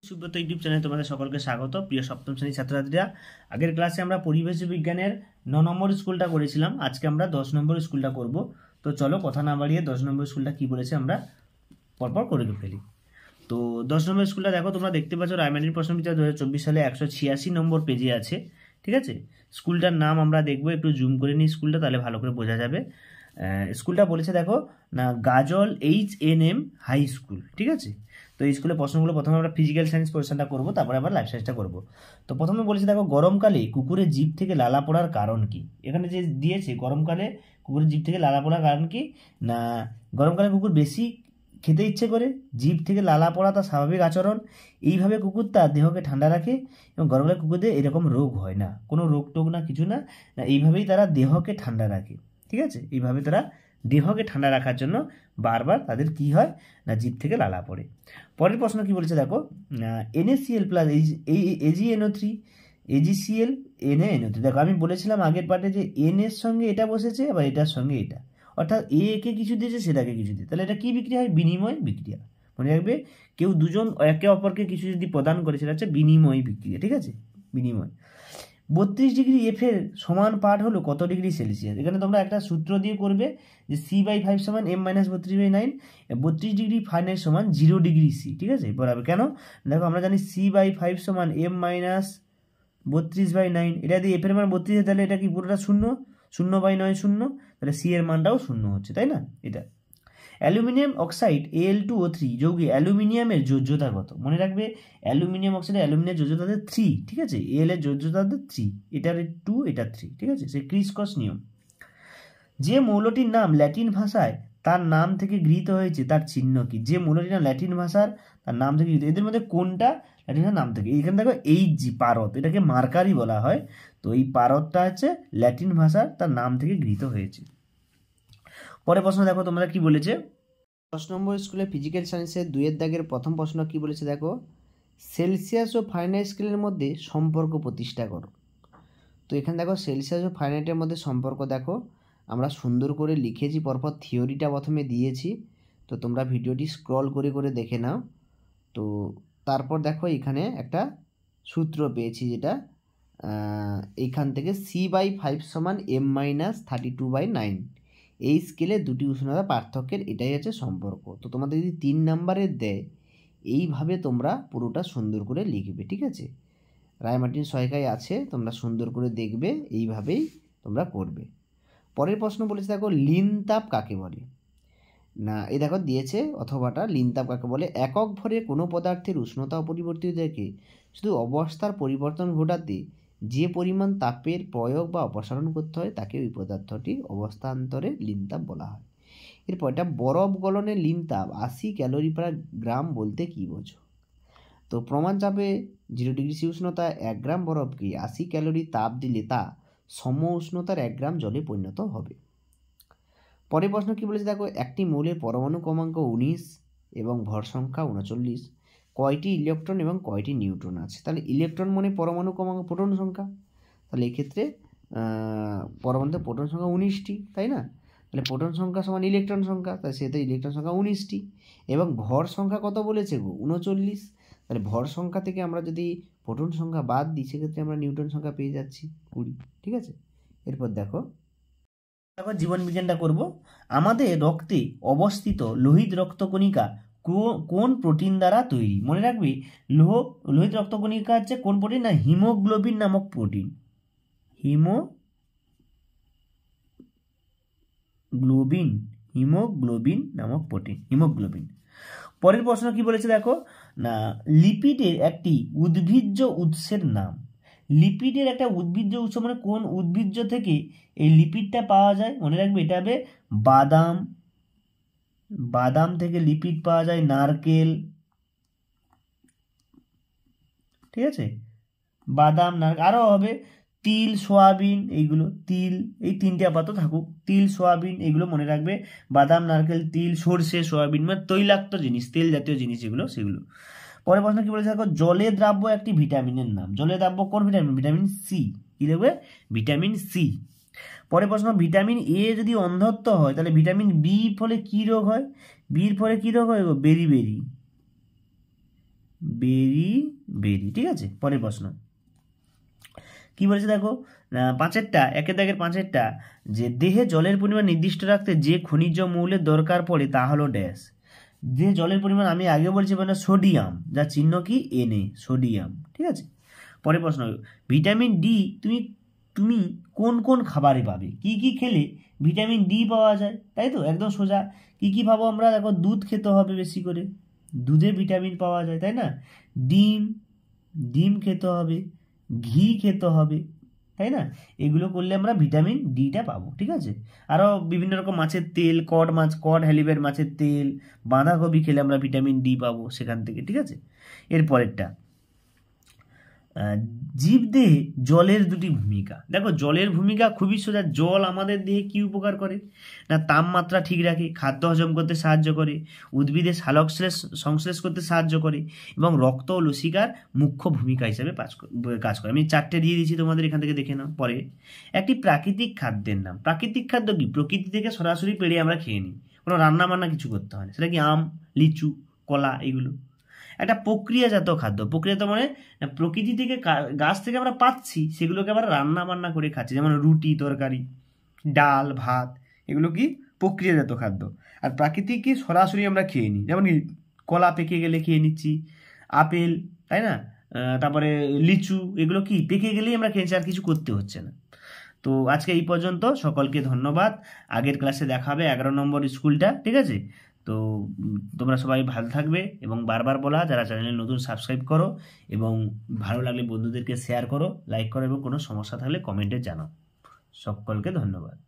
Subrata YouTube চ্যানেলে তোমাদের সকলকে স্বাগত। প্রিয় সপ্তম শ্রেণীর ছাত্রছাত্রীরা, আগের ক্লাসে আমরা পরিবেশ বিজ্ঞানের 9 নম্বর স্কুলটা করেছিলাম। আজকে আমরা 10 নম্বর স্কুলটা করব। তো চলো কথা না বাড়িয়ে 10 নম্বর স্কুলটা কি বলেছে আমরা পরপর করে ফেলি। তো 10 নম্বর স্কুলটা দেখো, তোমরা দেখতে পাচ্ছ রায়মাটির প্রশ্নবিচিত্রা 2024 সালে 186 নম্বর পেজে আছে। ঠিক আছে, স্কুলটার নাম আমরা দেখবো, একটু জুম করে নিই স্কুলটা, তাহলে ভালো করে বোঝা যাবে। স্কুলটা বলেছে দেখো না, গাজল HNM হাই স্কুল। ঠিক আছে, তো এই স্কুলের প্রশ্নগুলো প্রথমে আমরা ফিজিক্যাল সায়েন্স পোর্শনটা করবো, তারপরে আবার লাইফ সায়েন্সটা করবো। তো প্রথমে বলেছে দেখো, গরমকালে কুকুরের জিভ থেকে লালা পড়ার কারণ কি। এখানে যে দিয়েছে গরমকালে কুকুরের জিভ থেকে লালা পড়ার কারণ কি না, গরমকালে কুকুর বেশি খেতে ইচ্ছে করে, জিভ থেকে লালা পড়া তার স্বাভাবিক আচরণ। এইভাবে কুকুর তার দেহকে ঠান্ডা রাখে এবং গরমকালে কুকুরদের এরকম রোগ হয় না, কোনো রোগ টোগ না, কিছু না, এইভাবেই তারা দেহকে ঠান্ডা রাখে। ঠিক আছে, এইভাবে তারা দেহকে ঠান্ডা রাখার জন্য বারবার তাদের কি হয় না, জিভ থেকে লালা পড়ে। পরের প্রশ্ন কি বলেছে দেখো, NaCl plus AgNO3 AgCl NaNO3। দেখো আমি বলেছিলাম আগের পার্টে যে N এর সঙ্গে এটা বসেছে, আবার এটার সঙ্গে এটা, অর্থাৎ এ কে কিছু দিয়েছে সেটাকে কিছু দিয়ে, তাহলে এটা কি বিক্রিয়া হয়, বিনিময় বিক্রিয়া। মনে রাখবে, কেউ দুজন একে অপরকে কিছু যদি প্রদান করে সেটা হচ্ছে বিনিময় বিক্রিয়া। ঠিক আছে, বিনিময়। 32 ডিগ্রি F এর সমান পার্ট হলো কত ডিগ্রি সেলসিয়াস। এখানে তোমরা একটা সূত্র দিয়ে করবে যে C/5 সমান M-32/9, 32 ডিগ্রি ফারেনহাইট সমান 0 ডিগ্রি C। ঠিক আছে, বরাবর কেন দেখো, আমরা জানি C/5 সমান M-32/9, এটা দিয়ে F এর মান 32, তাহলে এটা কি পুরোটা শূন্য, 0/9 শূন্য, তাহলে C এর মানটাও শূন্য হচ্ছে, তাই না। এটা অ্যালুমিনিয়াম অক্সাইড Al2O3 যৌগে অ্যালুমিনিয়ামের যোজ্যতা কত। মনে রাখবে, অ্যালুমিনিয়াম অক্সাইডে অ্যালুমিনিয়ামের যোজ্যতা 3। ঠিক আছে, Al এর যোজ্যতা 3, এটার 2, এটা 3। ঠিক আছে, সে ক্রিস ক্রস নিয়ম। যে মৌলটির নাম ল্যাটিন ভাষায় তার নাম থেকে গৃহীত হয়েছে তার চিহ্ন কি। যে মৌলটির নাম ল্যাটিন ভাষার তার নাম থেকে গৃহীত, এদের মধ্যে কোনটা ল্যাটিন ভাষার নাম থেকে। এইখানে দেখো Hg, পারদ, এটাকে মার্কারি বলা হয়। তো এই পারদটা হচ্ছে ল্যাটিন ভাষার তার নাম থেকে গৃহীত হয়েছে। পরের প্রশ্ন দেখো তোমরা কি বলেছে, 10 নম্বর স্কুলে ফিজিক্যাল সায়েন্সের 2 দাগের প্রথম প্রশ্ন কি বলেছে দেখো, সেলসিয়াস ও ফারেনহাইট স্কেলের মধ্যে সম্পর্ক প্রতিষ্ঠা করো। তো এখানে দেখো সেলসিয়াস ও ফারেনহাইটের মধ্যে সম্পর্ক দেখো আমরা সুন্দর করে লিখেছি, পরপর থিওরিটা প্রথমে দিয়েছি। তো তোমরা ভিডিওটি স্ক্রল করে করে দেখে নাও। তো তারপর দেখো এখানে একটা সূত্র পেয়েছি, যেটা এইখান থেকে C/5 সমান M-32/9, এই স্কেলে দুটি উষ্ণতা পার্থক্যের এটাই হচ্ছে সম্পর্ক। তো তোমাদের যদি 3 নাম্বারের দেয়, এইভাবে তোমরা পুরোটা সুন্দর করে লিখবে। ঠিক আছে, রায়মার্টিন সহায়িকায় আছে, তোমরা সুন্দর করে দেখবে, এইভাবেই তোমরা করবে। পরের প্রশ্ন বলেছে দেখো, লিন তাপ কাকে বলে না, এই দেখো দিয়েছে অথবাটা, লিন তাপ কাকে বলে, একক ভরে কোনো পদার্থের উষ্ণতা অপরিবর্তিত থেকে শুধু অবস্থার পরিবর্তন ঘটাতে যে পরিমাণ তাপের প্রয়োগ বা অপসারণ করতে হয় তাকে ওই পদার্থটি অবস্থান্তরে লিন তাপ বলা হয়। এরপর এটা বরফ গলনের লিন তাপ 80 ক্যালোরি পার গ্রাম বলতে কী বোঝো। তো প্রমাণ চাপে 0 ডিগ্রি সি উষ্ণতায় 1 গ্রাম বরফকে 80 ক্যালোরি তাপ দিলে তা সম উষ্ণতার 1 গ্রাম জলে পরিণত হবে। পরের প্রশ্ন কি বলেছে দেখো, একটি মৌলের পরমাণু ক্রমাঙ্ক 19 এবং ভর সংখ্যা 39, কয়টি ইলেকট্রন এবং কয়টি নিউট্রন আছে। তাহলে ইলেকট্রন মানে পরমাণু ক্রমাঙ্ক, প্রোটন সংখ্যা, তাহলে এক্ষেত্রে পরমাণুতে প্রোটন সংখ্যা 19টি, তাই না। তাহলে প্রোটন সংখ্যা সমান ইলেকট্রন সংখ্যা, তাহলে সেটা ইলেকট্রন সংখ্যা 19টি, এবং ভর সংখ্যা কত বলেছে গো, 39। তাহলে ভর সংখ্যা থেকে আমরা যদি প্রোটন সংখ্যা বাদ দিই, সেক্ষেত্রে আমরা নিউট্রন সংখ্যা পেয়ে যাচ্ছি 20। ঠিক আছে, এরপর দেখো জীবন বিজ্ঞানটা করব। আমাদের রক্তে অবস্থিত লোহিত রক্তকণিকা কোন প্রোটিন দ্বারা তৈরি। মনে রাখবি, লোহিত রক্তকণিকা হচ্ছে কোন প্রোটিন না, হিমোগ্লোবিন নামক প্রোটিন, হিমোগ্লোবিন নামক প্রোটিন, হিমোগ্লোবিন। পরের প্রশ্ন কি বলেছে দেখো না, লিপিডের একটি উদ্ভিজ্জ উৎসের নাম। লিপিডের একটা উদ্ভিজ্জ উৎস মানে কোন উদ্ভিজ্জ থেকে এই লিপিডটা পাওয়া যায়। মনে রাখবে, এটা হবে বাদাম, বাদাম থেকে লিপিড পাওয়া যায়, নারকেল। ঠিক আছে, বাদাম, নারকেল, আরও হবে তিল, সোয়াবিন, এইগুলো তিল, এই 3টে আপাতত থাকুক, তিল, সোয়াবিন, এগুলো মনে রাখবে, বাদাম, নারকেল, তিল, সর্ষে, সোয়াবিন, মানে তৈলাক্ত জিনিস, তেল জাতীয় জিনিস যেগুলো, সেগুলো। পরের প্রশ্ন কি বলেছে দেখো, জলে দ্রাব্য একটি ভিটামিনের নাম। জলে দ্রাব্য কোন ভিটামিন, ভিটামিন সি। কি দেখবে, ভিটামিন সি। পরের প্রশ্ন, ভিটামিন এ যদি অন্ধত্ব হয় তাহলে ভিটামিন বি ফলে কি রোগ হয়। বির ফলে কি রোগ হয়, বেরি বেরি, বেরি বেরি, ঠিক আছে। পরের প্রশ্ন কি বলেছে দেখো, একের দাগের 5 যে দেহে জলের পরিমাণ নির্দিষ্ট রাখতে যে খনিজ মৌলের দরকার পড়ে তা হলো ড্যাশ। যে জলের পরিমাণ আমি আগে বলছি মানে সোডিয়াম, যার চিহ্ন কি Na, সোডিয়াম, ঠিক আছে। পরের প্রশ্ন, ভিটামিন ডি তুমি তুমি কোন কোন খাবারে পাবে, কি কি খেলে ভিটামিন ডি পাওয়া যায়, তাই তো একদম সোজা। কি কি পাবো আমরা, দেখো দুধ খেতে হবে বেশি করে, দুধে ভিটামিন পাওয়া যায়, তাই না। ডিম ডিম খেতে হবে, ঘি খেতে হবে, তাই না। এগুলো করলে আমরা ভিটামিন ডিটা পাবো, ঠিক আছে। আরও বিভিন্ন রকম মাছের তেল, কড মাছ, কড হ্যালিবেট মাছের তেল, বাঁধাকপি খেলে আমরা ভিটামিন ডি পাবো সেখান থেকে, ঠিক আছে। এরপরেরটা, জীবদেহে জলের দুটি ভূমিকা। দেখো জলের ভূমিকা খুবই সোজা। জল আমাদের দেহে কি উপকার করে না, তাপমাত্রা ঠিক রাখে, খাদ্য হজম করতে সাহায্য করে, উদ্ভিদের সালোকসংশ্লেষ সংশ্লেষ করতে সাহায্য করে এবং রক্ত ও লসিকার মুখ্য ভূমিকা হিসেবে কাজ করে। আমি 4টে দিয়ে দিয়েছি তোমাদের, এখান থেকে দেখে নাও। পরে একটি প্রাকৃতিক খাদ্যের নাম। প্রাকৃতিক খাদ্য কি, প্রকৃতি থেকে সরাসরি পেড়ে আমরা খেয়ে নিই, কোনো রান্না বান্না কিছু করতে হয় না। সেটা কি আম, লিচু, কলা, এগুলো। একটা প্রক্রিয়াজাত খাদ্য, প্রক্রিয়াজাত মানে প্রকৃতি থেকে গাছ থেকে আমরা পাচ্ছি, সেগুলোকে আমরা রান্না বান্না করে খাচ্ছি, যেমন রুটি, তরকারি, ডাল, ভাত, এগুলো কি প্রক্রিয়াজাত খাদ্য। আর প্রাকৃতিক কি সরাসরি আমরা খেয়ে নিই, যেমন কি কলা পেকে গেলে খেয়ে নিচ্ছি, আপেল, তাই না, তারপরে লিচু, এগুলো কি পেকে গেলেই আমরা খেয়েছি, আর কিছু করতে হচ্ছে না। তো আজকে এই পর্যন্ত, সকলকে ধন্যবাদ। আগের ক্লাসে দেখা হবে 11 নম্বর স্কুলটা, ঠিক আছে। তো তোমরা সবাই ভালো থাকবে, এবং বারবার বলা, যারা চ্যানেলে নতুন সাবস্ক্রাইব করো, এবং ভালো লাগলে বন্ধুদেরকে শেয়ার করো, লাইক করো, এবং কোনো সমস্যা থাকলে কমেন্টে জানাও। সকলকে ধন্যবাদ।